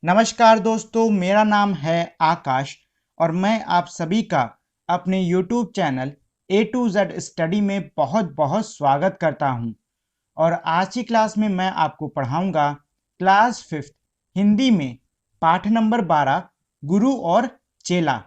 नमस्कार दोस्तों, मेरा नाम है आकाश और मैं आप सभी का अपने YouTube channel A to Z study में बहुत बहुत स्वागत करता हूं। और आज की क्लास में मैं आपको पढ़ाऊंगा क्लास 5th हिंदी में पाठ नंबर 12 गुरु और चेला।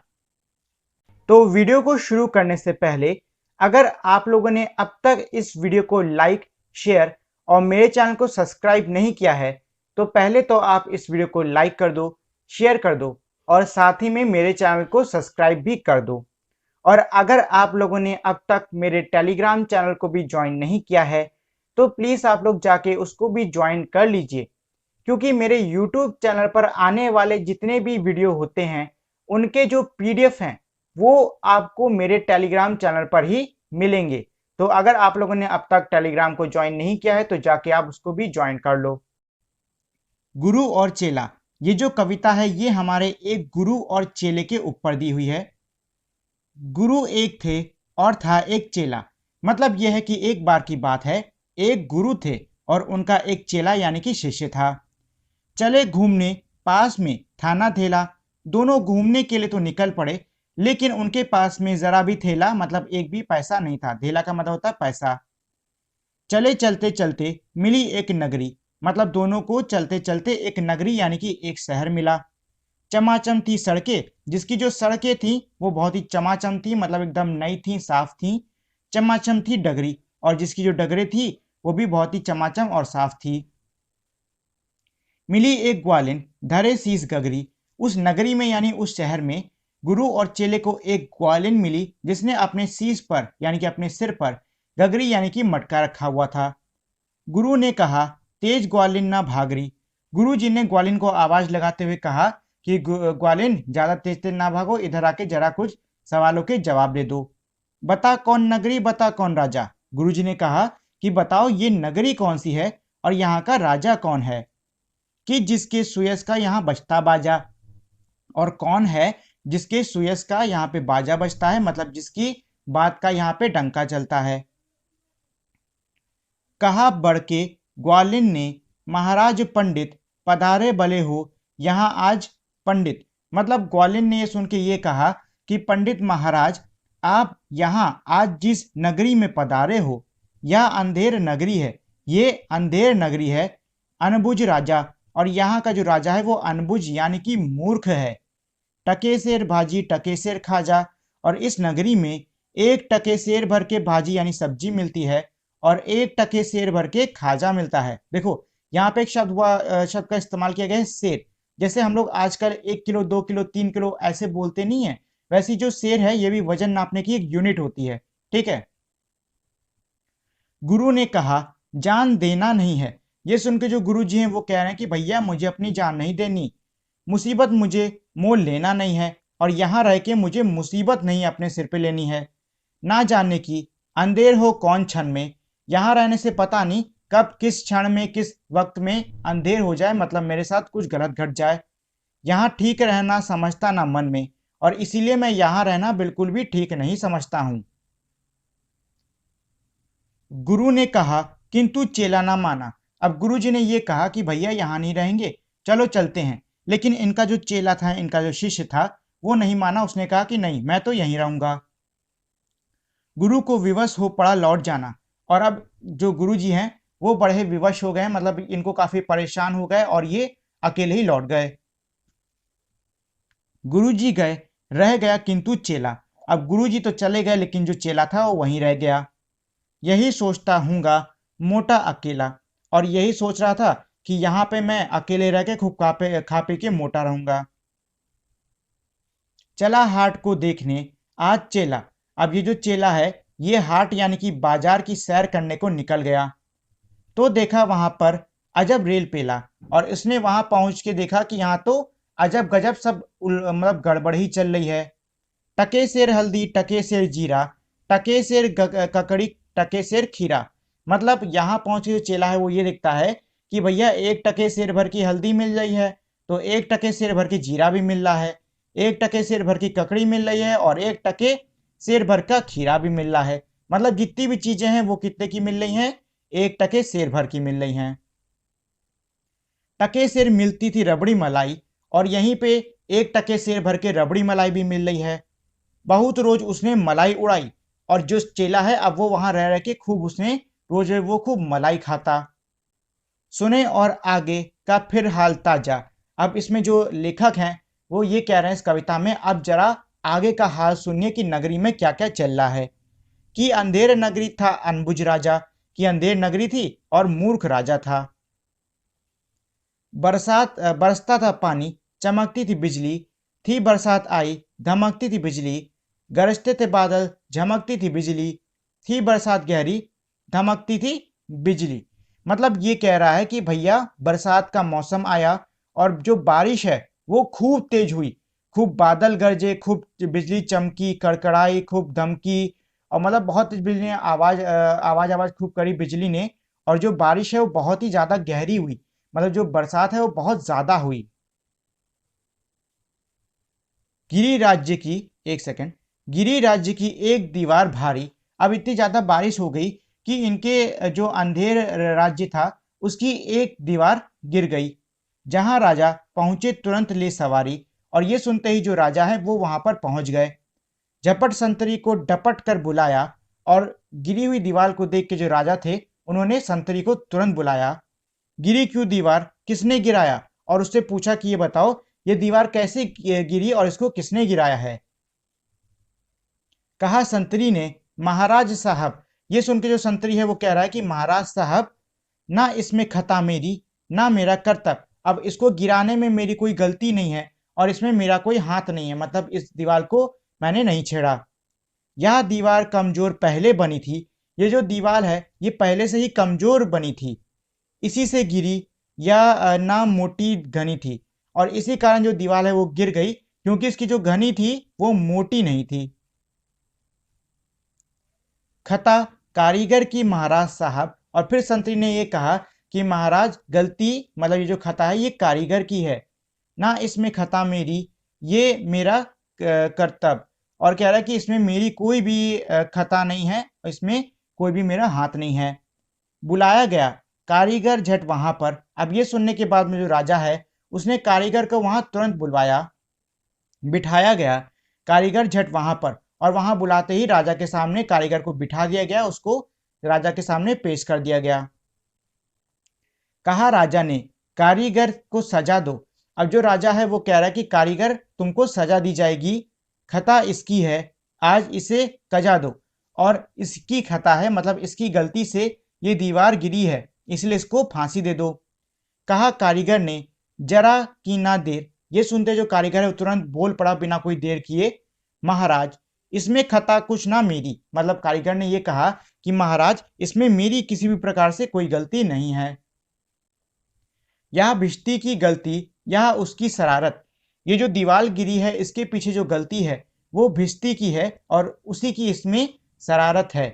तो वीडियो को शुरू करने से पहले अगर आप लोगों ने अब तक इस वीडियो को लाइक, शेयर और मेरे चैनल को सब्सक्राइब नहीं किया है तो पहले तो आप इस वीडियो को लाइक कर दो, शेयर कर दो और साथ ही में मेरे चैनल को सब्सक्राइब भी कर दो। और अगर आप लोगों ने अब तक मेरे टेलीग्राम चैनल को भी ज्वाइन नहीं किया है तो प्लीज़ आप लोग जाके उसको भी ज्वाइन कर लीजिए, क्योंकि मेरे YouTube चैनल पर आने वाले जितने भी वीडियो होते हैं उनके जो PDF हैं वो आपको मेरे टेलीग्राम चैनल पर ही मिलेंगे। तो अगर आप लोगों ने अब तक टेलीग्राम को ज्वाइन नहीं किया है तो जाके आप उसको भी ज्वाइन कर लो। गुरु और चेला, ये जो कविता है ये हमारे एक गुरु और चेले के ऊपर दी हुई है। गुरु एक थे और था एक चेला। मतलब यह है कि एक बार की बात है, एक गुरु थे और उनका एक चेला यानी कि शिष्य था। चले घूमने, पास में था ना थेला। दोनों घूमने के लिए तो निकल पड़े, लेकिन उनके पास में जरा भी थेला मतलब एक भी पैसा नहीं था। थेला का मतलब होता है पैसा। चले चलते चलते मिली एक नगरी। मतलब दोनों को चलते चलते एक नगरी यानी कि एक शहर मिला। चमाचम थी सड़कें, जिसकी जो सड़कें थी वो बहुत ही चमाचम थी, मतलब एकदम नई थी, साफ थी। चमाचम थी डगरी, और जिसकी जो डगरें थी वो भी बहुत ही चमाचम और साफ थी। मिली एक ग्वालिन धरे शीस गगरी। उस नगरी में यानी उस शहर में गुरु और चेले को एक ग्वालिन मिली जिसने अपने शीस पर यानी कि अपने सिर पर गगरी यानी कि मटका रखा हुआ था। गुरु ने कहा, तेज ग्वालिन ना भागरी। गुरु जी ने ग्वालिन को आवाज लगाते हुए कहा कि ग्वालिन ज्यादा तेज तेज ना भागो, इधर आके जरा कुछ सवालों के जवाब दे दो। बता कौन नगरी, बता कौन राजा। गुरु जी ने कहा कि बताओ ये नगरी कौन सी है और यहाँ का राजा कौन है, कि जिसके सुयस का यहाँ बजता बाजा। और कौन है जिसके सुयस का यहाँ पे बाजा बजता है, मतलब जिसकी बात का यहाँ पे डंका चलता है। कहा बढ़ के ग्वालिन ने, महाराज पंडित पधारे भले हो यहाँ आज पंडित। मतलब ग्वालिन ने ये सुन के ये कहा कि पंडित महाराज, आप यहाँ आज जिस नगरी में पधारे हो यह अंधेर नगरी है। ये अंधेर नगरी है। अनबुझ राजा, और यहाँ का जो राजा है वो अनबुझ यानी कि मूर्ख है। टके सेर भाजी टके सेर खाजा, और इस नगरी में एक टके सेर भर के भाजी यानी सब्जी मिलती है और एक टके सेर भर के खाजा मिलता है। देखो यहाँ पे एक शब्द का इस्तेमाल किया गया है, सेर। जैसे हम लोग आजकल 1 किलो, 2 किलो, 3 किलो ऐसे बोलते नहीं है, वैसी जो सेर है ये भी वजन नापने की एक यूनिट होती है। ठीक है। गुरु ने कहा, जान देना नहीं है। ये सुन के जो गुरु जी हैं वो कह रहे हैं कि भैया मुझे अपनी जान नहीं देनी, मुसीबत मुझे मोल लेना नहीं है, और यहाँ रह के मुझे मुसीबत नहीं अपने सिर पे लेनी है। ना जाने की अंधेर हो कौन क्षण में, यहाँ रहने से पता नहीं कब किस क्षण में किस वक्त में अंधेर हो जाए, मतलब मेरे साथ कुछ गलत घट जाए। यहाँ ठीक रहना समझता ना मन में, और इसीलिए मैं यहाँ रहना बिल्कुल भी ठीक नहीं समझता हूँ। गुरु ने कहा, किंतु चेला ना माना। अब गुरु जी ने ये कहा कि भैया यहाँ नहीं रहेंगे, चलो चलते हैं। लेकिन इनका जो चेला था, इनका जो शिष्य था, वो नहीं माना। उसने कहा कि नहीं, मैं तो यहीं रहूंगा। गुरु को विवश हो पड़ा लौट जाना। और अब जो गुरु जी हैं वो बड़े विवश हो गए, मतलब इनको काफी परेशान हो गए और ये अकेले ही लौट गए। गुरु जी गए, रह गया किंतु चेला। अब गुरु जी तो चले गए लेकिन जो चेला था वो वहीं रह गया। यही सोचता हूँगा मोटा अकेला, और यही सोच रहा था कि यहाँ पे मैं अकेले रह के खूब खा पी के मोटा रहूंगा। चला हाट को देखने आज चेला। अब ये जो चेला है ये हाट यानी कि बाजार की सैर करने को निकल गया। तो देखा वहां पर अजब रेल पेला, और इसने वहां पहुंच के देखा कि यहाँ तो अजब गजब सब मतलब गड़बड़ ही चल रही है। टके सेर हल्दी टके सेर जीरा, टके सेर ककड़ी टके सेर खीरा। मतलब यहाँ पहुंच के जो चेला है वो ये देखता है कि भैया 1 टके सेर भर की हल्दी मिल रही है, तो 1 टके सेर भर की जीरा भी मिल रहा है, 1 टके सेर भर की ककड़ी मिल रही है और 1 टके सेर भर का खीरा भी मिल रहा है। मतलब जितनी भी चीजें हैं वो कितने की मिल रही हैं, 1 टके सेर भर की मिल रही हैं। टके सेर मिलती थी रबड़ी मलाई, और यहीं पे 1 टके सेर भर के रबड़ी मलाई भी मिल रही है। बहुत रोज उसने मलाई उड़ाई और जो चेला है अब वो वहां रह रह के खूब उसने रोज वो खूब मलाई खाता। सुने और आगे का फिर हाल ताजा। अब इसमें जो लेखक हैं वो ये कह रहे हैं इस कविता में, अब जरा आगे का हाल सुनिए कि नगरी में क्या क्या चल रहा है। कि अंधेर नगरी था अनबुझ राजा, कि अंधेर नगरी थी और मूर्ख राजा था। बरसता था पानी, चमकती थी बिजली, थी बरसात आई धमकती थी बिजली, गरजते थे बादल झमकती थी बिजली, थी बरसात गहरी धमकती थी बिजली। मतलब ये कह रहा है कि भैया बरसात का मौसम आया और जो बारिश है वो खूब तेज हुई, खूब बादल गरजे, खूब बिजली चमकी, कड़कड़ाई, खूब धमकी, और मतलब बहुत तेज बिजली ने आवाज आवाज खूब करी बिजली ने। और जो बारिश है वो बहुत ही ज्यादा गहरी हुई, मतलब जो बरसात है वो बहुत ज्यादा हुई। गिरी राज्य की, एक सेकंड, गिरी राज्य की एक दीवार भारी। अब इतनी ज्यादा बारिश हो गई कि इनके जो अंधेर राज्य था उसकी एक दीवार गिर गई। जहां राजा पहुंचे तुरंत ले सवारी, और ये सुनते ही जो राजा है वो वहां पर पहुंच गए। झपट संतरी को डपट कर बुलाया, और गिरी हुई दीवार को देख के जो राजा थे उन्होंने संतरी को तुरंत बुलाया। गिरी क्यों दीवार, किसने गिराया, और उससे पूछा कि ये बताओ ये दीवार कैसे गिरी और इसको किसने गिराया है। कहा संतरी ने, महाराज साहब। ये सुन के जो संतरी है वो कह रहा है कि महाराज साहब, ना इसमें खता मेरी, ना मेरा कर्तव्य। अब इसको गिराने में मेरी कोई गलती नहीं है और इसमें मेरा कोई हाथ नहीं है, मतलब इस दीवार को मैंने नहीं छेड़ा। यह दीवार कमजोर पहले बनी थी, ये जो दीवार है ये पहले से ही कमजोर बनी थी, इसी से गिरी, या ना मोटी घनी थी, और इसी कारण जो दीवार है वो गिर गई क्योंकि इसकी जो घनी थी वो मोटी नहीं थी। खता कारीगर की महाराज साहब। और फिर संतरी ने ये कहा कि महाराज गलती, मतलब ये जो खता है ये कारीगर की है, ना इसमें खता मेरी, ये मेरा कर्तव्य। और कह रहा है कि इसमें मेरी कोई भी खता नहीं है, इसमें कोई भी मेरा हाथ नहीं है। बुलाया गया कारीगर झट वहां पर। अब ये सुनने के बाद में जो राजा है उसने कारीगर को वहां तुरंत बुलवाया, बिठाया गया कारीगर झट वहां पर। और वहां बुलाते ही राजा के सामने कारीगर को बिठा दिया गया, उसको राजा के सामने पेश कर दिया गया। कहा राजा ने, कारीगर को सजा दो। अब जो राजा है वो कह रहा है कि कारीगर तुमको सजा दी जाएगी, खता इसकी है, आज इसे कजा दो, और इसकी खता है मतलब इसकी गलती से ये दीवार गिरी है, इसलिए इसको फांसी दे दो। कहा कारीगर ने, जरा की ना देर। ये सुनते जो कारीगर है वो तुरंत बोल पड़ा बिना कोई देर किए, महाराज इसमें खता कुछ ना मेरी। मतलब कारीगर ने ये कहा कि महाराज इसमें मेरी किसी भी प्रकार से कोई गलती नहीं है। यह भिश्ती की गलती, यह उसकी शरारत। ये जो दीवार गिरी है इसके पीछे जो गलती है वो भिश्ती की है और उसी की इसमें शरारत है।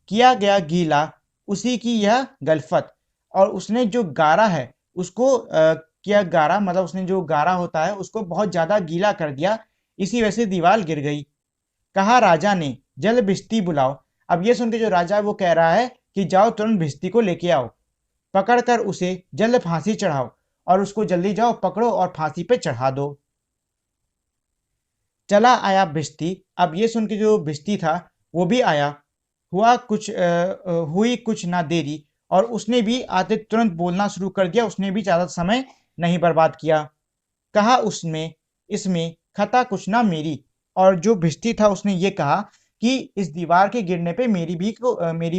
किया गया गीला, उसी की यह गलफत। और उसने जो गारा है उसको किया गारा, मतलब उसने जो गारा होता है उसको बहुत ज्यादा गीला कर दिया, इसी वजह से दीवार गिर गई। कहा राजा ने, जल भिश्ती बुलाओ। अब ये सुन के जो राजा है वो कह रहा है कि जाओ तुरंत भिश्ती को लेके आओ, पकड़कर उसे जल्द फांसी चढ़ाओ, और उसको जल्दी जाओ पकड़ो और फांसी पे चढ़ा दो। चला आया भिश्ती। अब ये सुन के जो भिश्ती था वो भी आया। हुई कुछ ना देरी, और उसने भी आते तुरंत बोलना शुरू कर दिया, उसने भी ज्यादा समय नहीं बर्बाद किया। कहा उसमें, इसमें खता कुछ ना मेरी। और जो भिश्ती था उसने ये कहा कि इस दीवार के गिरने पे मेरी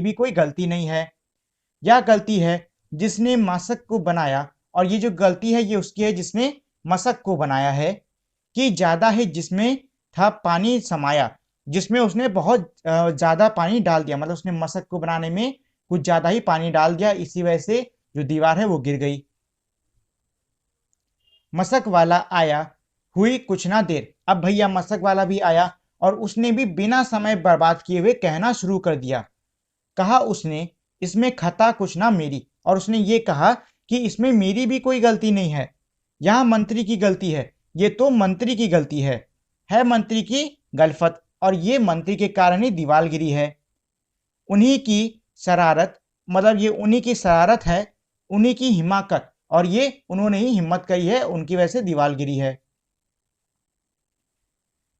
भी कोई गलती नहीं है। यह गलती है जिसने मशक को बनाया, और ये जो गलती है ये उसकी है जिसने मशक को बनाया है। कि ज्यादा ही जिसमें था पानी समाया, जिसमें उसने बहुत ज्यादा पानी डाल दिया, मतलब उसने मशक को बनाने में कुछ ज्यादा ही पानी डाल दिया, इसी वजह से जो दीवार है वो गिर गई। मशक वाला आया, हुई कुछ ना देर। अब भैया मशक वाला भी आया और उसने भी बिना समय बर्बाद किए हुए कहना शुरू कर दिया। कहा उसने, इसमें खता कुछ ना मेरी। और उसने ये कहा कि इसमें मेरी भी कोई गलती नहीं है, यह मंत्री की गलती है, ये तो मंत्री की गलती है मंत्री की गलफत, और ये मंत्री के कारण ही दीवार गिरी है। उन्हीं की शरारत, मतलब ये उन्हीं की शरारत है, उन्हीं की हिमाकत, और ये उन्होंने ही हिम्मत करी है, उनकी वजह से दीवार गिरी है।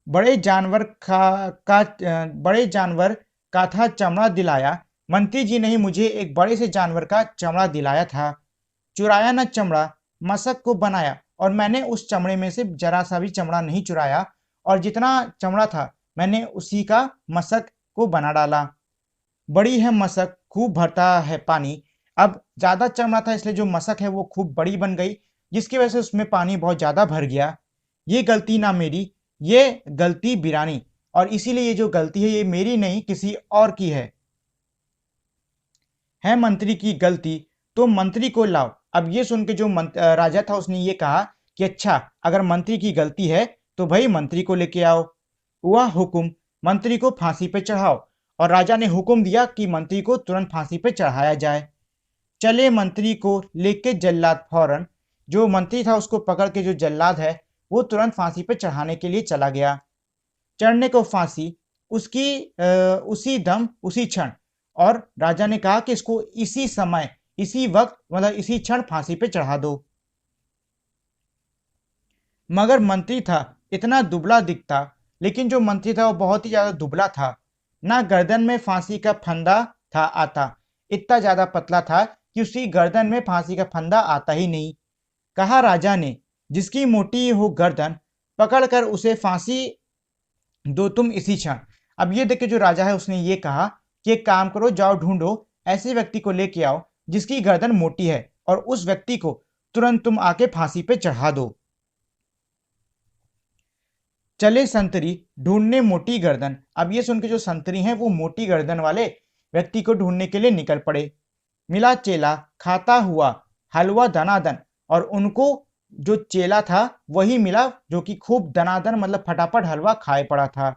बड़े जानवर का था चमड़ा दिलाया, मंत्री जी ने ही मुझे एक बड़े से जानवर का चमड़ा दिलाया था। चुराया न चमड़ा, मशक को बनाया, और मैंने उस चमड़े में से जरा सा भी चमड़ा नहीं चुराया, और जितना चमड़ा था मैंने उसी का मशक को बना डाला। बड़ी है मशक, खूब भरता है पानी। अब ज्यादा चमड़ा था इसलिए जो मशक है वो खूब बड़ी बन गई, जिसकी वजह से उसमें पानी बहुत ज्यादा भर गया। ये गलती ना मेरी, ये गलती बिरानी, और इसीलिए ये जो गलती है ये मेरी नहीं किसी और की है मंत्री की गलती तो मंत्री को लाओ। अब ये सुन के जो राजा था उसने ये कहा कि अच्छा, अगर मंत्री की गलती है तो भाई मंत्री को लेके आओ। हुआ हुक्म, मंत्री को फांसी पे चढ़ाओ। और राजा ने हुक्म दिया कि मंत्री को तुरंत फांसी पे चढ़ाया जाए। चले मंत्री को लेके जल्लाद फौरन। जो मंत्री था उसको पकड़ के जो जल्लाद है वो तुरंत फांसी पे चढ़ाने के लिए चला गया। चढ़ने को फांसी उसकी उसी दम उसी क्षण, और राजा ने कहा कि इसको इसी समय इसी वक्त मतलब इसी क्षण फांसी पे चढ़ा दो। मगर मंत्री था इतना दुबला दिखता, लेकिन जो मंत्री था वो बहुत ही ज्यादा दुबला था। ना गर्दन में फांसी का फंदा था आता, इतना ज्यादा पतला था कि उसकी गर्दन में फांसी का फंदा आता ही नहीं। कहा राजा ने, जिसकी मोटी हो गर्दन, पकड़कर उसे फांसी दो तुम इसी क्षण। अब ये देख के जो राजा है उसने ये कहा कि एक काम करो, जाओ ढूंढो ऐसे व्यक्ति को लेके आओ जिसकी गर्दन मोटी है, और उस व्यक्ति को तुरंत तुम आके फांसी पे चढ़ा दो। चले संतरी ढूंढने मोटी गर्दन। अब ये सुन के जो संतरी हैं वो मोटी गर्दन वाले व्यक्ति को ढूंढने के लिए निकल पड़े। मिला चेला खाता हुआ हलवा दनादन, और उनको जो चेला था वही मिला जो कि खूब दनादन मतलब फटाफट हलवा खाए पड़ा था।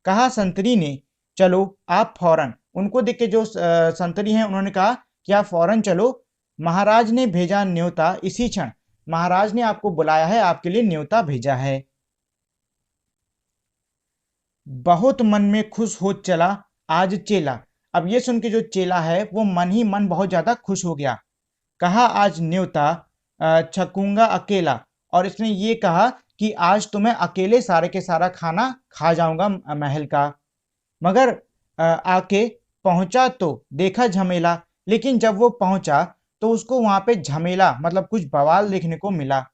कहा संतरी ने, चलो आप फौरन। उनको देख के जो संतरी हैं उन्होंने कहा कि आप फौरन चलो, महाराज ने भेजा न्योता इसी क्षण। महाराज ने आपको बुलाया है, आपके लिए न्योता भेजा है। बहुत मन में खुश हो चला आज चेला। अब ये सुन के जो चेला है वो मन ही मन बहुत ज्यादा खुश हो गया। कहा आज न्योता छकूंगा अकेला, और इसने ये कहा कि आज तो मैं अकेले सारे के सारा खाना खा जाऊंगा महल का। मगर आके पहुंचा तो देखा झमेला, लेकिन जब वो पहुंचा तो उसको वहां पे झमेला मतलब कुछ बवाल देखने को मिला।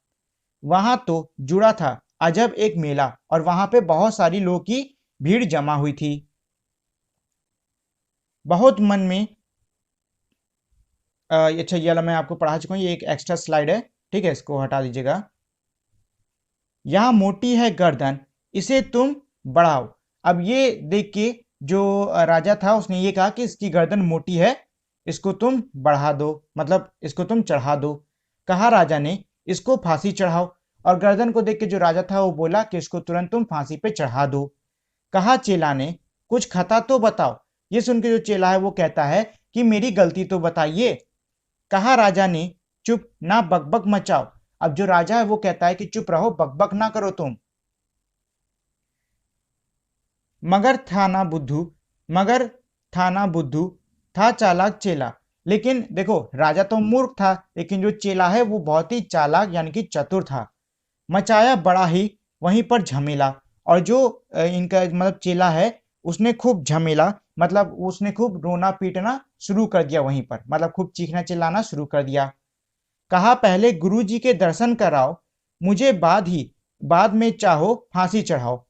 वहां तो जुड़ा था अजब एक मेला, और वहां पे बहुत सारी लोगों की भीड़ जमा हुई थी। बहुत मन में अच्छा, ये वाला मैं आपको पढ़ा चुका हूँ, ये एक एक्स्ट्रा स्लाइड है, ठीक है, इसको हटा दीजिएगा। यहाँ मोटी है गर्दन, इसे तुम बढ़ाओ। अब ये देख के जो राजा था उसने ये कहा कि इसकी गर्दन मोटी है, इसको तुम बढ़ा दो, मतलब इसको तुम चढ़ा दो। कहा राजा ने, इसको फांसी चढ़ाओ। और गर्दन को देख के जो राजा था वो बोला कि इसको तुरंत तुम फांसी पे चढ़ा दो। कहा चेला ने, कुछ खता तो बताओ। ये सुन के जो चेला है वो कहता है कि मेरी गलती तो बताइए। कहा राजा ने, चुप ना बकबक मचाओ। अब जो राजा है वो कहता है कि चुप रहो, बकबक ना करो तुम। मगर था ना बुद्धू मगर था ना बुद्धू था चालाक चेला। लेकिन देखो, राजा तो मूर्ख था, लेकिन जो चेला है वो बहुत ही चालाक यानी कि चतुर था। मचाया बड़ा ही वहीं पर झमेला। और जो इनका मतलब चेला है उसने खूब झमेला मतलब उसने खूब रोना पीटना शुरू कर दिया वहीं पर, मतलब खूब चीखना चिल्लाना शुरू कर दिया। कहा पहले गुरु जी के दर्शन कराओ, मुझे बाद में चाहो फांसी चढ़ाओ।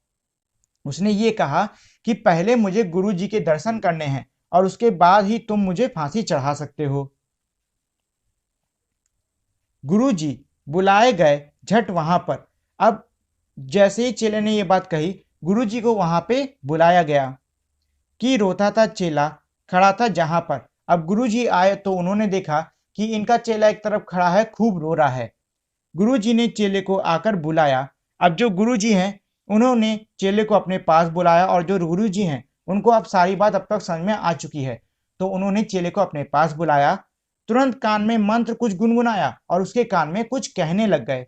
उसने ये कहा कि पहले मुझे गुरु जी के दर्शन करने हैं और उसके बाद ही तुम मुझे फांसी चढ़ा सकते हो। गुरु जी बुलाए गए झट वहां पर। अब जैसे ही चेले ने ये बात कही, गुरु जी को वहां पे बुलाया गया। कि रोता था चेला खड़ा था जहां पर। अब गुरु जी आए तो उन्होंने देखा कि इनका चेला एक तरफ खड़ा है, खूब रो रहा है। गुरु जी ने चेले को आकर बुलाया। अब जो गुरु जी हैं उन्होंने चेले को अपने पास बुलाया, और जो गुरु जी हैं उनको अब सारी बात अब तक समझ में आ चुकी है, तो उन्होंने चेले को अपने पास बुलाया। तुरंत कान में मंत्र कुछ गुनगुनाया और उसके कान में कुछ कहने लग गए।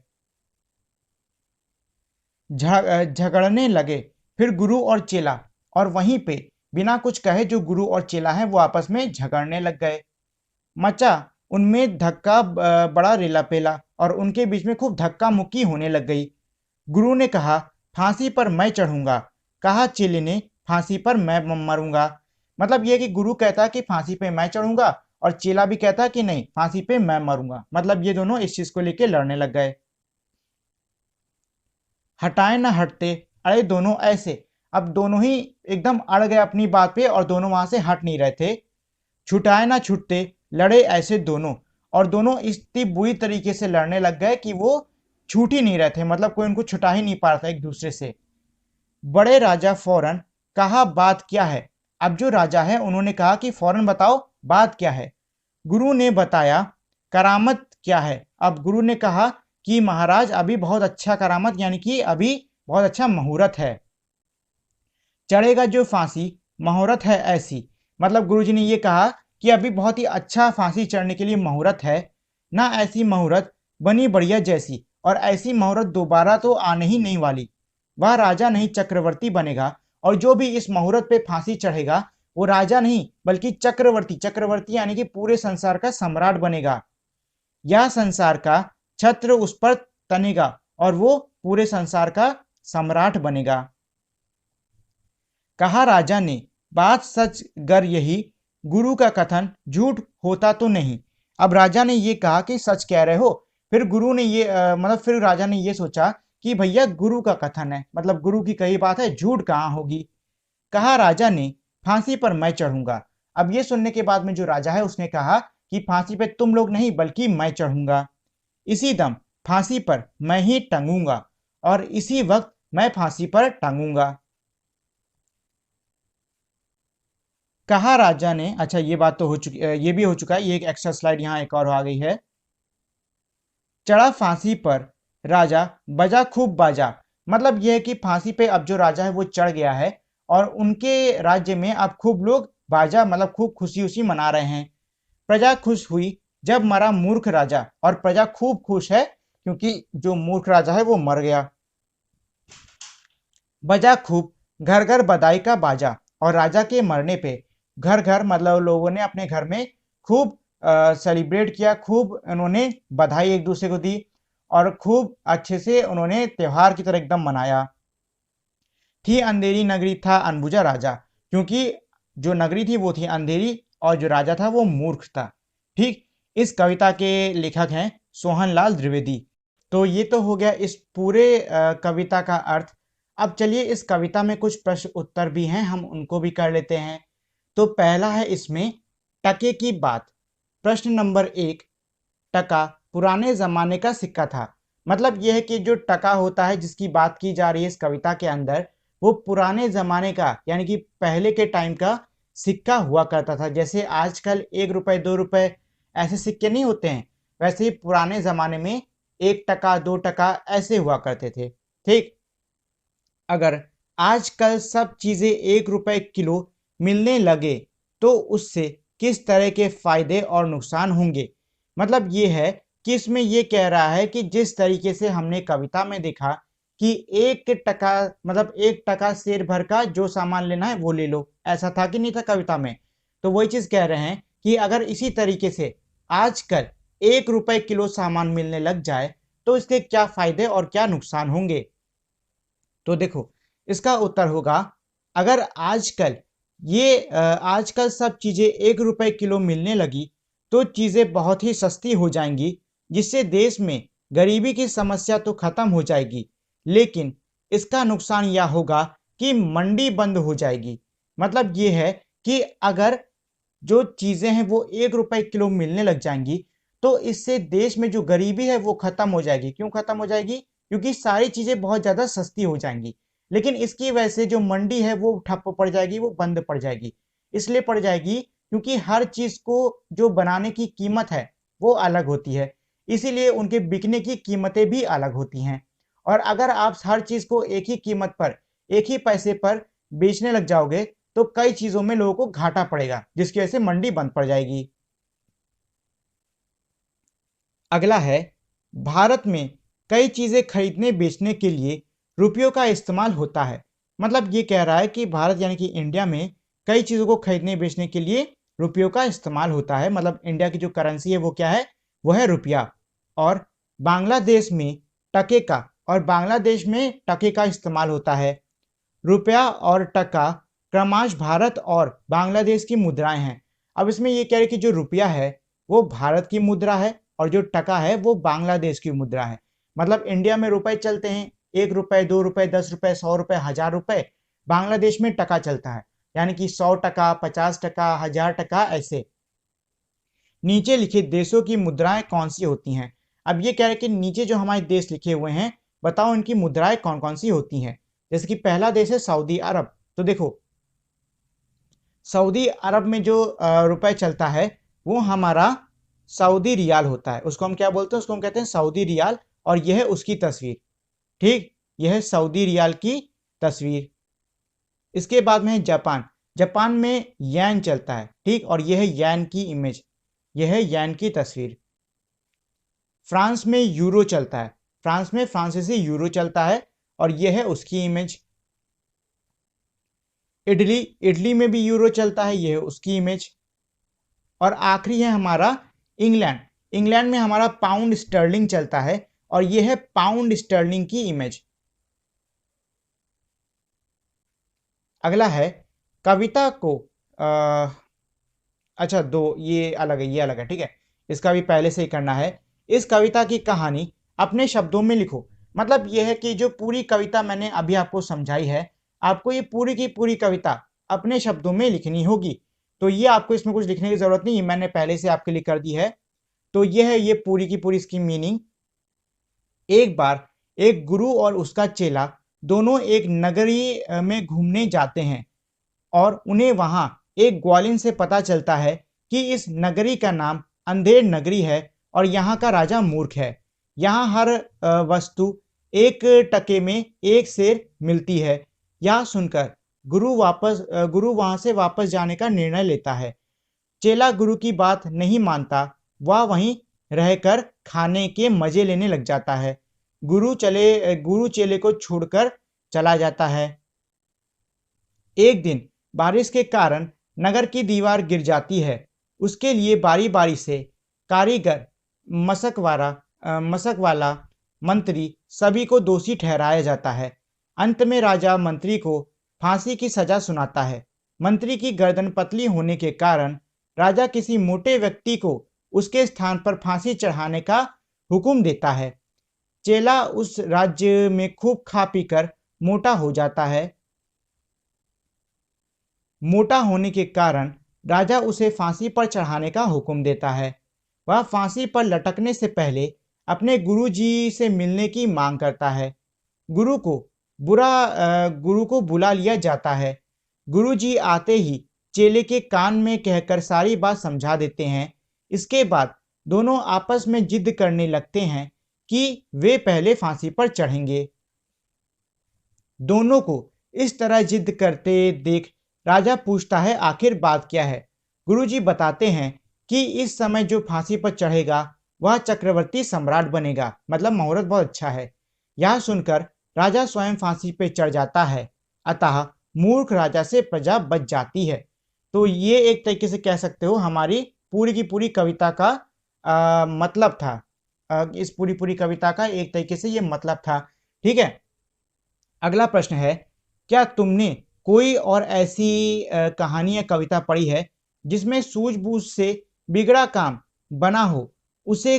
झगड़ने लगे फिर गुरु और चेला, और वहीं पे बिना कुछ कहे जो गुरु और चेला हैं वो आपस में झगड़ने लग गए। मचा उनमें धक्का बड़ा रेला-पेला और उनके बीच में खूब धक्का-मुक्की होने लग गई। गुरु ने कहा, फांसी पर मैं चढ़ूंगा। कहा चेले ने, फांसी पर मैं मरूंगा। मतलब ये कि गुरु कहता है कि फांसी पे मैं चढ़ूंगा और चेला भी कहता है कि नहीं, फांसी पे मैं मरूंगा। मतलब ये दोनों इस चीज को लेकर लड़ने लग गए। हटाए ना हटते, अरे दोनों ऐसे। अब दोनों ही एकदम अड़ गए अपनी बात पे और दोनों वहां से हट नहीं रहे थे। छुटाए ना छूटते, लड़े ऐसे दोनों, और दोनों इतनी बुरी तरीके से लड़ने लग गए कि वो छूट ही नहीं रहे थे। मतलब कोई उनको छुटा ही नहीं पा रहा था एक दूसरे से। बड़े राजा फौरन, कहा बात क्या है। अब जो राजा है उन्होंने कहा कि फौरन बताओ बात क्या है। गुरु ने बताया करामत क्या है। अब गुरु ने कहा कि महाराज अभी बहुत अच्छा करामत यानी कि अभी बहुत अच्छा मुहूर्त है, चढ़ेगा जो फांसी मुहूर्त है ऐसी। मतलब गुरुजी ने ये कहा कि अभी बहुत ही अच्छा फांसी चढ़ने के लिए मुहूर्त है, ना ऐसी मुहूर्त बनी बढ़िया जैसी, और ऐसी मुहूर्त दोबारा तो आने ही नहीं वाली। वह राजा नहीं चक्रवर्ती बनेगा, और जो भी इस मुहूर्त पे फांसी चढ़ेगा वो राजा नहीं बल्कि चक्रवर्ती, चक्रवर्ती यानी कि पूरे संसार का सम्राट बनेगा। यह संसार का छत्र उस पर तनेगा और वो पूरे संसार का सम्राट बनेगा। कहा राजा ने, बात सच गर यही, गुरु का कथन झूठ होता तो नहीं। अब राजा ने ये कहा कि सच कह रहे हो। फिर गुरु ने ये मतलब फिर राजा ने ये सोचा कि भैया गुरु का कथन है, मतलब गुरु की कही बात है, झूठ कहाँ होगी। कहा राजा ने, फांसी पर मैं चढ़ूंगा। अब ये सुनने के बाद में जो राजा है उसने कहा कि फांसी पे तुम लोग नहीं बल्कि मैं चढ़ूंगा। इसी दम फांसी पर मैं ही टंगूंगा और इसी वक्त मैं फांसी पर टंगूंगा। कहा राजा ने, अच्छा ये बात तो हो चुकी, ये भी हो चुका है। ये एक एक्स्ट्रा स्लाइड यहाँ एक और आ गई है। चढ़ा फांसी पर राजा, बजा खूब बाजा। मतलब यह है कि फांसी पे अब जो राजा है वो चढ़ गया है और उनके राज्य में अब खूब लोग बाजा मतलब खूब खुशी उसी मना रहे हैं। प्रजा खुश हुई जब मरा मूर्ख राजा, और प्रजा खूब खुश है क्योंकि जो मूर्ख राजा है वो मर गया। बजा खूब घर घर बधाई का बाजा, और राजा के मरने पे घर घर मतलब लोगों ने अपने घर में खूब सेलिब्रेट किया, खूब उन्होंने बधाई एक दूसरे को दी और खूब अच्छे से उन्होंने त्योहार की तरह एकदम मनाया। थी अंधेरी नगरी था अनबुझा राजा, क्योंकि जो नगरी थी वो थी अंधेरी और जो राजा था वो मूर्ख था। ठीक, इस कविता के लेखक हैं सोहनलाल द्विवेदी। तो ये तो हो गया इस पूरे कविता का अर्थ। अब चलिए इस कविता में कुछ प्रश्न उत्तर भी हैं, हम उनको भी कर लेते हैं। तो पहला है इसमें टके की बात। प्रश्न नंबर 1, टका पुराने जमाने का सिक्का था। मतलब यह है कि जो टका होता है जिसकी बात की जा रही है इस कविता के अंदर, वो पुराने जमाने का यानी कि पहले के टाइम का सिक्का हुआ करता था। जैसे आजकल 1 रुपए 2 रुपए ऐसे सिक्के नहीं होते हैं, वैसे ही पुराने जमाने में 1 टका 2 टका ऐसे हुआ करते थे। ठीक, अगर आजकल सब चीजें 1 रुपए किलो मिलने लगे तो उससे किस तरह के फायदे और नुकसान होंगे। मतलब ये है कि इसमें ये कह रहा है कि जिस तरीके से हमने कविता में देखा कि 1 टका मतलब 1 टका शेर भर का जो सामान लेना है वो ले लो, ऐसा था कि नहीं था कविता में। तो वही चीज कह रहे हैं कि अगर इसी तरीके से आजकल 1 रुपए किलो सामान मिलने लग जाए तो इसके क्या फायदे और क्या नुकसान होंगे। तो देखो इसका उत्तर होगा, अगर आजकल सब चीजें 1 रुपए किलो मिलने लगी तो चीजें बहुत ही सस्ती हो जाएंगी, जिससे देश में गरीबी की समस्या तो खत्म हो जाएगी, लेकिन इसका नुकसान यह होगा कि मंडी बंद हो जाएगी। मतलब ये है कि अगर जो चीजें हैं वो 1 रुपए किलो मिलने लग जाएंगी तो इससे देश में जो गरीबी है वो खत्म हो जाएगी। क्यों खत्म हो जाएगी? क्योंकि सारी चीजें बहुत ज्यादा सस्ती हो जाएंगी। लेकिन इसकी वजह से जो मंडी है वो ठप पड़ जाएगी, वो बंद पड़ जाएगी। इसलिए पड़ जाएगी क्योंकि हर चीज को जो बनाने की कीमत है वो अलग होती है, इसीलिए उनके बिकने की कीमतें भी अलग होती हैं। और अगर आप हर चीज को एक ही कीमत पर, एक ही पैसे पर बेचने लग जाओगे तो कई चीजों में लोगों को घाटा पड़ेगा, जिसकी वजह से मंडी बंद पड़ जाएगी। अगला है, भारत में कई चीजें खरीदने बेचने के लिए रुपयों का इस्तेमाल होता है। मतलब ये कह रहा है कि भारत यानी कि इंडिया में कई चीजों को खरीदने बेचने के लिए रुपयों का इस्तेमाल होता है, मतलब इंडिया की जो करेंसी है वो क्या है, वो है रुपया। और बांग्लादेश में टके का, और बांग्लादेश में टके का इस्तेमाल होता है। रुपया और टका क्रमश भारत और बांग्लादेश की मुद्राएं हैं। अब इसमें ये कह रहे कि जो रुपया है वो भारत की मुद्रा है और जो टका है वो बांग्लादेश की मुद्रा है। मतलब इंडिया में रुपए चलते हैं, 1 रुपए, 2 रुपए, 10 रुपए, 100 रुपए, 1000 रुपए। बांग्लादेश में टका चलता है, यानी कि 100 टका, 50 टका, 1000 टका, ऐसे। नीचे लिखे देशों की मुद्राएं कौन सी होती हैं। अब ये कह रहे कि नीचे जो हमारे देश लिखे हुए हैं, बताओ इनकी मुद्राएं कौन कौन सी होती हैं। जैसे कि पहला देश है सऊदी अरब। तो देखो, सऊदी अरब में जो रुपए चलता है वो हमारा सऊदी रियाल होता है। उसको हम क्या बोलते हैं, उसको हम कहते हैं सऊदी रियाल। और यह है उसकी तस्वीर, ठीक, यह है सऊदी रियाल की तस्वीर। इसके बाद में है जापान। जापान में येन चलता है, ठीक, और यह है येन की इमेज, यह है येन की तस्वीर। फ्रांस में यूरो चलता है, फ्रांस में फ्रांसीसी यूरो चलता है और यह है उसकी इमेज। इटली, इटली में भी यूरो चलता है, यह है उसकी इमेज। और आखिरी है हमारा इंग्लैंड। इंग्लैंड में हमारा पाउंड स्टर्लिंग चलता है और यह है पाउंड स्टर्लिंग की इमेज। अगला है कविता को अच्छा, दो ये अलग है, ये अलग है, ठीक है, इसका भी पहले से ही करना है। इस कविता की कहानी अपने शब्दों में लिखो। मतलब यह है कि जो पूरी कविता मैंने अभी आपको समझाई है, आपको ये पूरी की पूरी कविता अपने शब्दों में लिखनी होगी। तो ये आपको इसमें कुछ लिखने की जरूरत नहीं, मैंने पहले से आपके लिए कर दी है। तो ये है ये पूरी की पूरी इसकी मीनिंग। एक बार एक गुरु और उसका चेला दोनों एक नगरी में घूमने जाते हैं और उन्हें वहां एक ग्वालिन से पता चलता है कि इस नगरी का नाम अंधेर नगरी है और यहाँ का राजा मूर्ख है। यहाँ हर वस्तु 1 टके में 1 शेर मिलती है। यह सुनकर गुरु वहां से वापस जाने का निर्णय लेता है। चेला गुरु की बात नहीं मानता, वह वहीं रहकर खाने के मजे लेने लग जाता है। गुरु चेले को छोड़कर चला जाता है। एक दिन बारिश के कारण नगर की दीवार गिर जाती है। उसके लिए बारी बारी से कारीगर, मशक वाला, मंत्री सभी को दोषी ठहराया जाता है। अंत में राजा मंत्री को फांसी की सजा सुनाता है। मंत्री की गर्दन पतली होने के कारण राजा किसी मोटे व्यक्ति को उसके स्थान पर फांसी चढ़ाने का हुक्म देता है। चेला उस राज्य में खूब खा पीकर मोटा हो जाता है। मोटा होने के कारण राजा उसे फांसी पर चढ़ाने का हुक्म देता है। वह फांसी पर लटकने से पहले अपने गुरुजी से मिलने की मांग करता है। गुरु को बुला लिया जाता है। गुरुजी आते ही चेले के कान में कहकर सारी बात समझा देते हैं। इसके बाद दोनों आपस में जिद करने लगते हैं कि वे पहले फांसी पर चढ़ेंगे। दोनों को इस तरह जिद करते देख राजा पूछता है आखिर बात क्या है। गुरुजी बताते हैं कि इस समय जो फांसी पर चढ़ेगा वह चक्रवर्ती सम्राट बनेगा, मतलब मुहूर्त बहुत अच्छा है। यह सुनकर राजा स्वयं फांसी पर चढ़ जाता है। अतः मूर्ख राजा से प्रजा बच जाती है। तो ये एक तरीके से कह सकते हो हमारी पूरी की पूरी कविता का मतलब था। इस पूरी कविता का एक तरीके से ये मतलब था, ठीक है। अगला प्रश्न है, क्या तुमने कोई और ऐसी कहानी या कविता पढ़ी है जिसमें सूझबूझ से बिगड़ा काम बना हो, उसे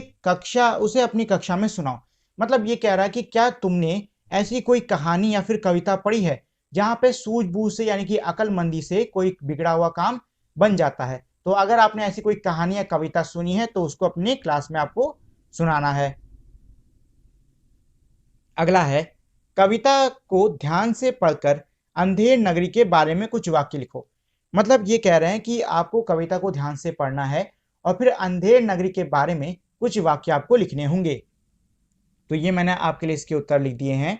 अपनी कक्षा में सुनाओ। मतलब ये कह रहा है कि क्या तुमने ऐसी कोई कहानी या फिर कविता पढ़ी है जहाँ पे सूझबूझ से यानी कि अकलमंदी से कोई बिगड़ा हुआ काम बन जाता है। तो अगर आपने ऐसी कोई कहानी या कविता सुनी है तो उसको अपनी क्लास में आपको सुनाना है। अगला है, कविता को ध्यान से पढ़कर अंधेर नगरी के बारे में कुछ वाक्य लिखो। मतलब ये कह रहे हैं कि आपको कविता को ध्यान से पढ़ना है और फिर अंधेर नगरी के बारे में कुछ वाक्य आपको लिखने होंगे। तो ये मैंने आपके लिए इसके उत्तर लिख दिए हैं।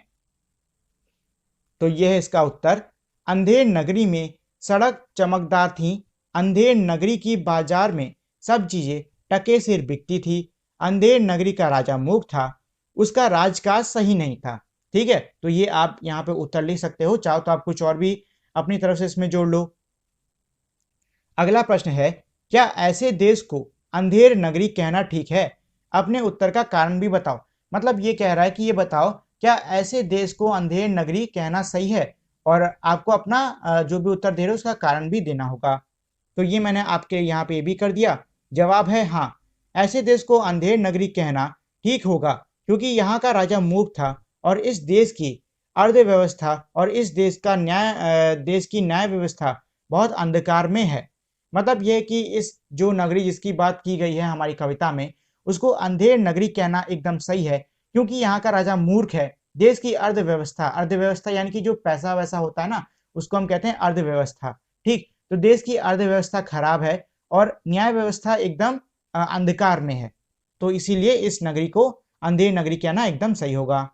तो यह है इसका उत्तर। अंधेर नगरी में सड़क चमकदार थी। अंधेर नगरी की बाजार में सब चीजें टके से बिकती थी। अंधेर नगरी का राजा मूर्ख था, उसका राजकाज सही नहीं था। ठीक है, तो ये आप यहाँ पे उत्तर लिख सकते हो। चाहो तो आप कुछ और भी अपनी तरफ से इसमें जोड़ लो। अगला प्रश्न है, क्या ऐसे देश को अंधेर नगरी कहना ठीक है? अपने उत्तर का कारण भी बताओ। मतलब ये कह रहा है कि ये बताओ क्या ऐसे देश को अंधेर नगरी कहना सही है, और आपको अपना जो भी उत्तर दे रहे हो उसका कारण भी देना होगा। तो ये मैंने आपके यहाँ पे भी कर दिया। जवाब है हाँ, ऐसे देश को अंधेर नगरी कहना ठीक होगा क्योंकि यहाँ का राजा मूर्ख था और इस देश की अर्थव्यवस्था और इस देश की न्याय व्यवस्था बहुत अंधकार में है। मतलब ये कि इस जो नगरी जिसकी बात की गई है हमारी कविता में, उसको अंधेर नगरी कहना एकदम सही है क्योंकि यहाँ का राजा मूर्ख है। देश की अर्थव्यवस्था, अर्थव्यवस्था यानी कि जो पैसा वैसा होता है ना, उसको हम कहते हैं अर्थव्यवस्था। ठीक, तो देश की अर्थव्यवस्था खराब है और न्याय व्यवस्था एकदम अंधकार में है, तो इसीलिए इस नगरी को अंधेर नगरी कहना एकदम सही होगा।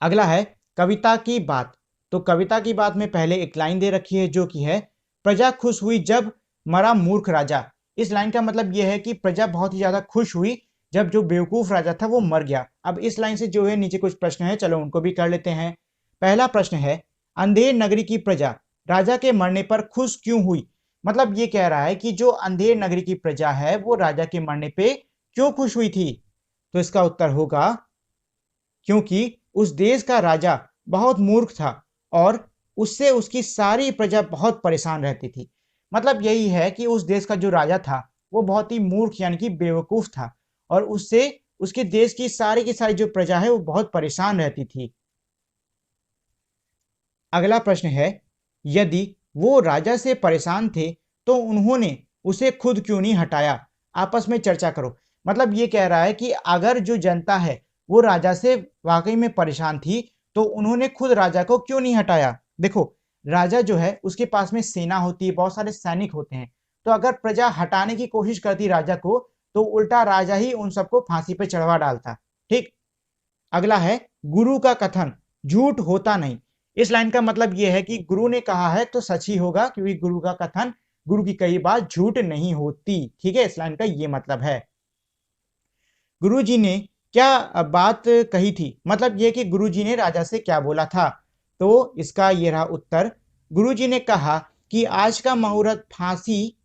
अगला है कविता की बात। तो कविता की बात में पहले एक लाइन दे रखी है जो कि है, प्रजा खुश हुई जब मरा मूर्ख राजा। इस लाइन का मतलब यह है कि प्रजा बहुत ही ज्यादा खुश हुई जब जो बेवकूफ राजा था वो मर गया। अब इस लाइन से जो है नीचे कुछ प्रश्न है, चलो उनको भी कर लेते हैं। पहला प्रश्न है, अंधेर नगरी की प्रजा राजा के मरने पर खुश क्यों हुई? मतलब ये कह रहा है कि जो अंधेर नगरी की प्रजा है वो राजा के मरने पे क्यों खुश हुई थी? तो इसका उत्तर होगा क्योंकि उस देश का राजा बहुत मूर्ख था और उससे उसकी सारी प्रजा बहुत परेशान रहती थी। मतलब यही है कि उस देश का जो राजा था वो बहुत ही मूर्ख यानी कि बेवकूफ था और उससे उसके देश की सारी जो प्रजा है वो बहुत परेशान रहती थी। अगला प्रश्न है, यदि वो राजा से परेशान थे तो उन्होंने उसे खुद क्यों नहीं हटाया? आपस में चर्चा करो। मतलब ये कह रहा है कि अगर जो जनता है वो राजा से वाकई में परेशान थी तो उन्होंने खुद राजा को क्यों नहीं हटाया? देखो, राजा जो है उसके पास में सेना होती है, बहुत सारे सैनिक होते हैं, तो अगर प्रजा हटाने की कोशिश करती राजा को तो उल्टा राजा ही उन सबको फांसी पे चढ़वा डालता। ठीक, अगला है, गुरु का कथन झूठ होता नहीं। इस लाइन का मतलब यह है कि गुरु ने कहा है तो सच ही होगा क्योंकि गुरु का कथन, गुरु की कही बात झूठ नहीं होती। ठीक है, इस लाइन का यह मतलब है। गुरुजी ने क्या बात कही थी? मतलब यह कि गुरुजी ने राजा से क्या बोला था? तो इसका यह रहा उत्तर। गुरुजी ने कहा कि आज का मुहूर्त फांसी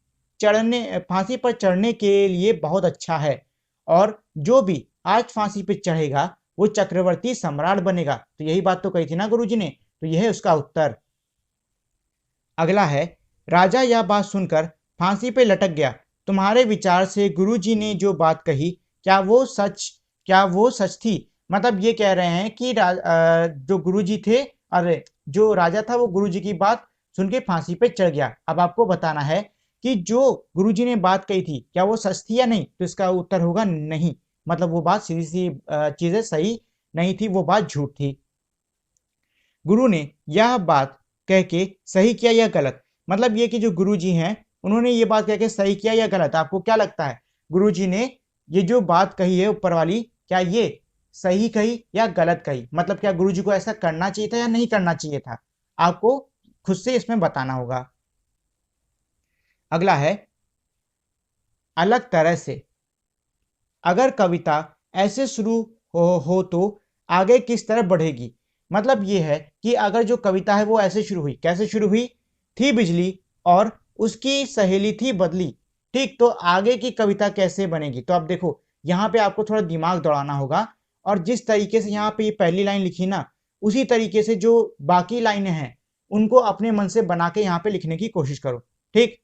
पर चढ़ने के लिए बहुत अच्छा है और जो भी आज फांसी पर चढ़ेगा वो चक्रवर्ती सम्राट बनेगा। तो यही बात तो कही थी ना गुरुजी ने, तो यह है उसका उत्तर। अगला है, राजा यह बात सुनकर फांसी पे लटक गया। तुम्हारे विचार से गुरुजी ने जो बात कही क्या वो सच थी? मतलब ये कह रहे हैं कि जो गुरुजी थे, अरे जो राजा था वो गुरुजी की बात सुन के फांसी पे चढ़ गया। अब आपको बताना है कि जो गुरुजी ने बात कही थी क्या वो सच थी या नहीं? तो इसका उत्तर होगा नहीं। मतलब वो बात सीधी सी चीजें सही नहीं थी, वो बात झूठ थी। गुरु ने यह बात कह के सही किया या गलत? मतलब ये कि जो गुरु जी हैं उन्होंने ये बात कह के सही किया या गलत? आपको क्या लगता है, गुरु जी ने ये जो बात कही है ऊपर वाली, क्या ये सही कही या गलत कही? मतलब क्या गुरु जी को ऐसा करना चाहिए था या नहीं करना चाहिए था? आपको खुद से इसमें बताना होगा। अगला है, अलग तरह से। अगर कविता ऐसे शुरू हो तो आगे किस तरह बढ़ेगी? मतलब ये है कि अगर जो कविता है वो ऐसे शुरू हुई, कैसे शुरू हुई? थी बिजली और उसकी सहेली थी बदली। ठीक, तो आगे की कविता कैसे बनेगी? तो अब देखो, यहाँ पे आपको थोड़ा दिमाग दौड़ाना होगा और जिस तरीके से यहाँ पे ये पहली लाइन लिखी ना, उसी तरीके से जो बाकी लाइनें हैं उनको अपने मन से बना के यहाँ पे लिखने की कोशिश करो। ठीक,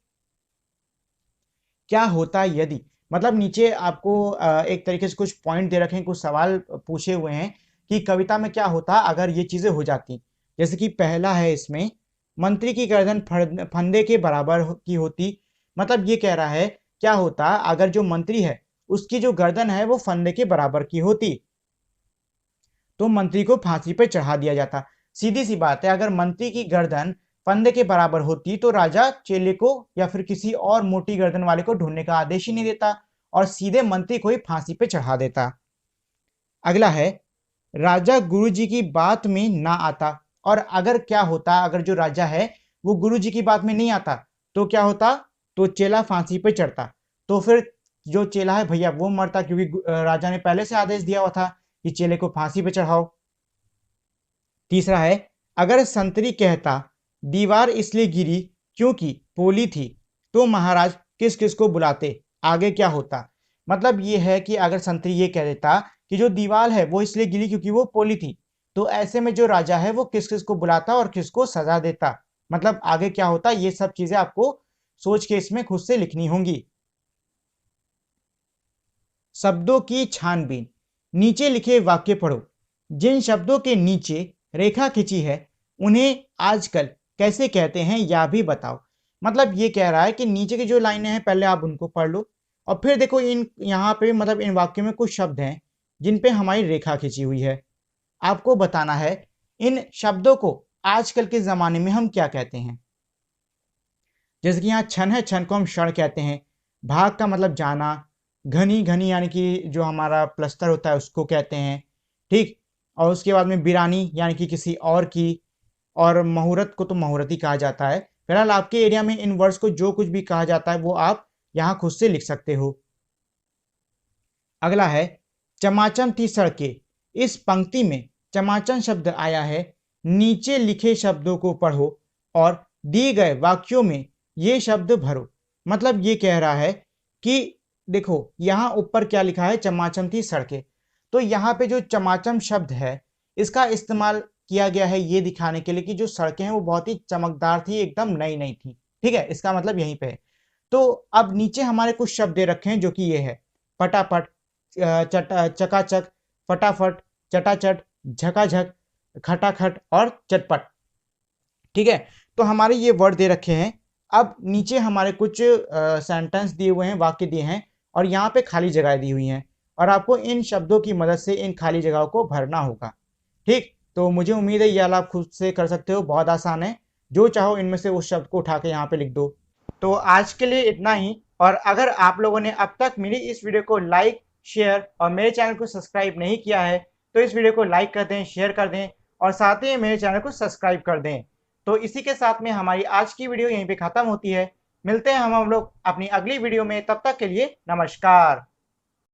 क्या होता यदि, मतलब नीचे आपको एक तरीके से कुछ पॉइंट दे रखे हैं, कुछ सवाल पूछे हुए हैं कि कविता में क्या होता अगर ये चीजें हो जाती। जैसे कि पहला है इसमें, मंत्री की गर्दन फंदे के बराबर की होती। मतलब ये कह रहा है क्या होता अगर जो मंत्री है उसकी जो गर्दन है वो फंदे के बराबर की होती, तो मंत्री को फांसी पे चढ़ा दिया जाता। सीधी सी बात है, अगर मंत्री की गर्दन फंदे के बराबर होती तो राजा चेले को या फिर किसी और मोटी गर्दन वाले को ढूंढने का आदेश ही नहीं देता और सीधे मंत्री को ही फांसी पे चढ़ा देता। अगला है, राजा गुरुजी की बात में ना आता। और अगर क्या होता अगर जो राजा है वो गुरुजी की बात में नहीं आता तो क्या होता? तो चेला फांसी पे चढ़ता। तो फिर जो चेला है भैया वो मरता क्योंकि राजा ने पहले से आदेश दिया हुआ था कि चेले को फांसी पे चढ़ाओ। तीसरा है, अगर संतरी कहता दीवार इसलिए गिरी क्योंकि पोली थी, तो महाराज किस किस को बुलाते, आगे क्या होता। मतलब ये है कि अगर संतरी ये कह देता कि जो दीवार है वो इसलिए गिली क्योंकि वो पोली थी, तो ऐसे में जो राजा है वो किस किस को बुलाता और किसको सजा देता, मतलब आगे क्या होता, ये सब चीजें आपको सोच के इसमें खुद से लिखनी होंगी। शब्दों की छानबीन, नीचे लिखे वाक्य पढ़ो। जिन शब्दों के नीचे रेखा खींची है उन्हें आजकल कैसे कहते हैं या भी बताओ। मतलब ये कह रहा है कि नीचे की जो लाइनें हैं पहले आप उनको पढ़ लो और फिर देखो इन यहाँ पे मतलब इन वाक्यों में कुछ शब्द हैं जिन पे हमारी रेखा खींची हुई है। आपको बताना है इन शब्दों को आजकल के जमाने में हम क्या कहते हैं। जैसे कि यहाँ क्षण है, क्षण को हम क्षण कहते हैं। भाग का मतलब जाना, घनी घनी यानी कि जो हमारा प्लस्तर होता है उसको कहते हैं, ठीक। और उसके बाद में बिरानी यानी कि किसी और की, और मुहूर्त को तो मुहूर्त ही कहा जाता है। फिलहाल आपके एरिया में इन वर्ड्स को जो कुछ भी कहा जाता है वो आप यहाँ खुद से लिख सकते हो। अगला है चमाचम थी सड़कें। इस पंक्ति में चमाचम शब्द आया है। नीचे लिखे शब्दों को पढ़ो और दिए गए वाक्यों में ये शब्द भरो। मतलब ये कह रहा है कि देखो यहाँ ऊपर क्या लिखा है, चमाचम थी सड़कें, तो यहाँ पे जो चमाचम शब्द है इसका इस्तेमाल किया गया है ये दिखाने के लिए कि जो सड़कें हैं वो बहुत ही चमकदार थी, एकदम नई नई थी, ठीक है। इसका मतलब यहीं पे है। तो अब नीचे हमारे कुछ शब्द दे रखे हैं जो कि ये है पटापट, चकाचक, फटाफट, चटाचट, झकाझक, खटाखट और चटपट, ठीक है। तो हमारे ये वर्ड दे रखे हैं। अब नीचे हमारे कुछ सेंटेंस दिए हुए हैं, वाक्य दिए हैं और यहाँ पे खाली जगह दी हुई हैं और आपको इन शब्दों की मदद से इन खाली जगहों को भरना होगा, ठीक। तो मुझे उम्मीद है ये वाला आप खुद से कर सकते हो, बहुत आसान है। जो चाहो इनमें से उस शब्द को उठा के यहाँ पे लिख दो। तो आज के लिए इतना ही, और अगर आप लोगों ने अब तक मेरी इस वीडियो को लाइक, शेयर और मेरे चैनल को सब्सक्राइब नहीं किया है तो इस वीडियो को लाइक कर दें, शेयर कर दें और साथ ही मेरे चैनल को सब्सक्राइब कर दें। तो इसी के साथ में हमारी आज की वीडियो यहीं पे खत्म होती है। मिलते हैं हम लोग अपनी अगली वीडियो में, तब तक के लिए नमस्कार।